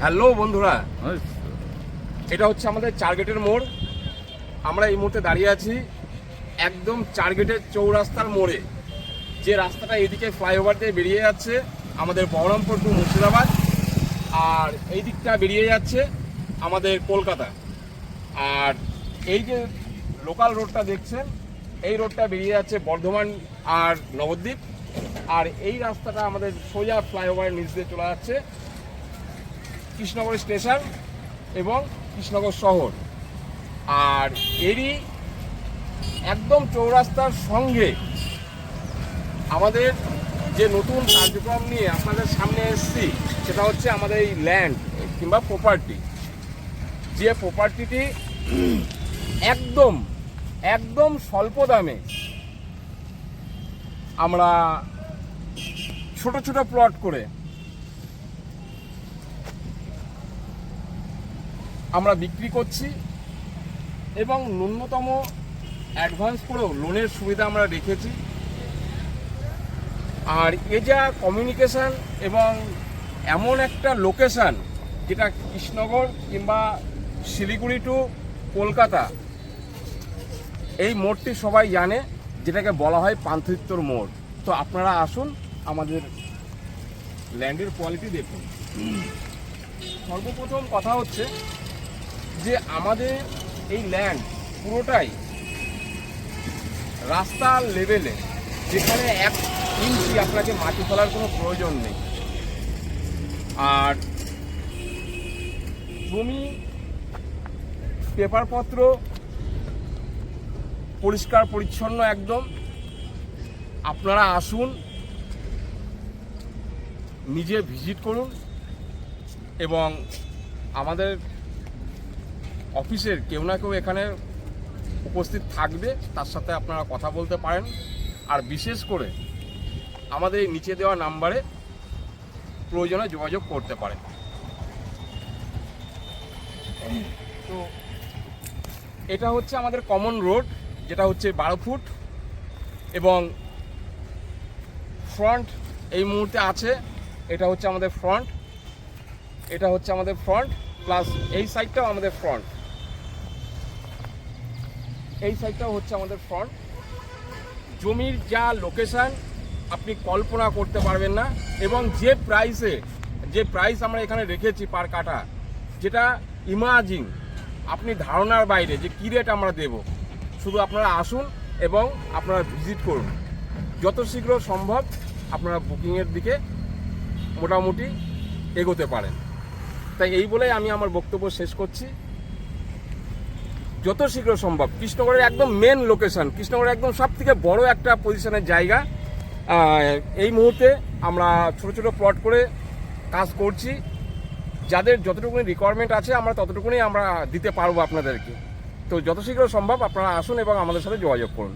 Hello বন্ধুরা, এটা হচ্ছে আমাদের চারগেটের মোড়। আমরা এই মুহূর্তে দাঁড়িয়ে আছি একদম চারগেটের চৌরাস্তার মোড়ে, যে রাস্তাটা এদিকে ফ্লাইওভার দিয়ে বেরিয়ে যাচ্ছে আমাদের বহরমপুর টু মুর্শিদাবাদ, আর এই দিকটা বেরিয়ে যাচ্ছে আমাদের কলকাতা। আর এই যে লোকাল রোডটা দেখছেন, এই রোডটা বেরিয়ে যাচ্ছে বর্ধমান আর নবদ্বীপ। আর এই রাস্তাটা আমাদের সোজা ফ্লাইওভারের নিচ দিয়ে চলে যাচ্ছে কৃষ্ণনগর স্টেশন এবং কৃষ্ণনগর শহর। আর এরই একদম চৌরাস্তার সঙ্গে আমাদের যে নতুন কার্যক্রম নিয়ে আপনাদের সামনে এসেছি, সেটা হচ্ছে আমাদের এই ল্যান্ড কিংবা প্রপার্টি। যে প্রপার্টিটি একদম একদম স্বল্প দামে আমরা ছোট ছোট প্লট করে আমরা বিক্রি করছি এবং ন্যূনতম অ্যাডভান্স করেও লোনের সুবিধা আমরা রেখেছি। আর এ যা কমিউনিকেশান এবং এমন একটা লোকেশান যেটা কৃষ্ণনগর কিংবা শিলিগুড়ি টু কলকাতা, এই মোড়টি সবাই জানে, যেটাকে বলা হয় পান্থিত্বর মোড়। তো আপনারা আসুন, আমাদের ল্যান্ডের কোয়ালিটি দেখুন। সর্বপ্রথম কথা হচ্ছে যে আমাদের এই ল্যান্ড পুরোটাই রাস্তার লেভেলে, যেখানে 1 ইঞ্চি আপনাকে মাটি ফেলার কোনো প্রয়োজন নেই। আর জমি পেপারপত্র পরিষ্কার পরিচ্ছন্ন একদম। আপনারা আসুন, নিজে ভিজিট করুন এবং আমাদের অফিসের কেউ না কেউ এখানে উপস্থিত থাকবে, তার সাথে আপনারা কথা বলতে পারেন। আর বিশেষ করে আমাদের এই নিচে দেওয়া নাম্বারে প্রয়োজনে যোগাযোগ করতে পারেন। তো এটা হচ্ছে আমাদের কমন রোড, যেটা হচ্ছে 12 ফুট এবং ফ্রন্ট এই মুহূর্তে আছে। এটা হচ্ছে আমাদের ফ্রন্ট, এটা হচ্ছে আমাদের ফ্রন্ট, প্লাস এই সাইডটাও আমাদের ফ্রন্ট, এই সাইডটাও হচ্ছে আমাদের ফ্রন্ট। জমির যা লোকেশান আপনি কল্পনা করতে পারবেন না, এবং যে প্রাইস আমরা এখানে রেখেছি পার কাঠা, যেটা ইমাজিন আপনি ধারণার বাইরে যে কী রেট আমরা দেব। শুধু আপনারা আসুন এবং আপনারা ভিজিট করুন। যত শীঘ্র সম্ভব আপনারা বুকিংয়ের দিকে মোটামুটি এগোতে পারেন। তাই এই বলেই আমি আমার বক্তব্য শেষ করছি। যত শীঘ্র সম্ভব কৃষ্ণনগরের একদম মেন লোকেশন, কৃষ্ণনগরের একদম সব থেকে বড় একটা পজিশনের জায়গা। এই মুহূর্তে আমরা ছোট ছোট প্লট করে কাজ করছি। যাদের যতটুকুনি রিকোয়ারমেন্ট আছে আমরা ততটুকুনি আমরা দিতে পারবো আপনাদেরকে। তো যত শীঘ্র সম্ভব আপনারা আসুন এবং আমাদের সাথে যোগাযোগ করুন।